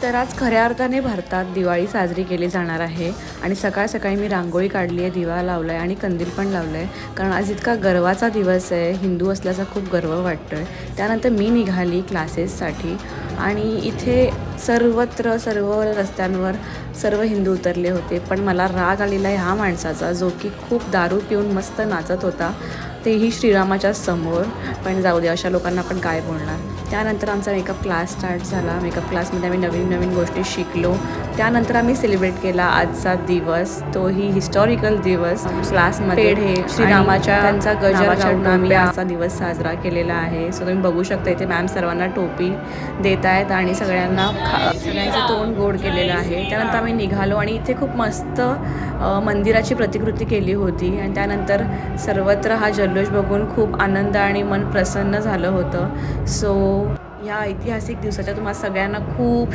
तर आज खऱ्या अर्थाने भारतात दिवाळी साजरी केली जाणार आहे आणि सकाळ सकाळी मी रांगोळी काढली आहे, दिवा लावला आहे आणि कंदील पण लावलं आहे. कारण आज इतका गर्वाचा दिवस आहे, हिंदू असल्याचा खूप गर्व वाटतो आहे. त्यानंतर मी निघाली क्लासेससाठी आणि इथे सर्वत्र सर्व रस्त्यांवर सर्व हिंदू उतरले होते. पण मला राग आलेला आहे ह्या माणसाचा, जो की खूप दारू पिऊन मस्त नाचत होता, तेही श्रीरामाच्या समोर. पण जाऊ दे, अशा लोकांना पण काय बोलणार. त्यानंतर आमचा मेकअप क्लास स्टार्ट झाला. मेकअप क्लासमध्ये आम्ही नवीन नवीन गोष्टी शिकलो. त्यानंतर आम्ही सेलिब्रेट केला आजचा दिवस, तोही हिस्टॉरिकल दिवस. क्लासमध्ये पेढे श्रीरामाच्या त्यांचा गजर गाऊन आम्ही आजचा दिवस साजरा केलेला आहे. सो तुम्ही बघू शकता इथे मॅम सर्वांना टोपी देत आहेत आणि सगळ्यांचं तोंड गोड केलेलं आहे. त्यानंतर आम्ही निघालो आणि इथे खूप मस्त मंदिराची प्रतिकृती केली होती आणि त्यानंतर सर्वत्र हा जल्लोष बघून खूप आनंद आणि मन प्रसन्न झालं होतं. सो या ऐतिहासिक दिवसाच्या तुम्हाला सगळ्यांना खूप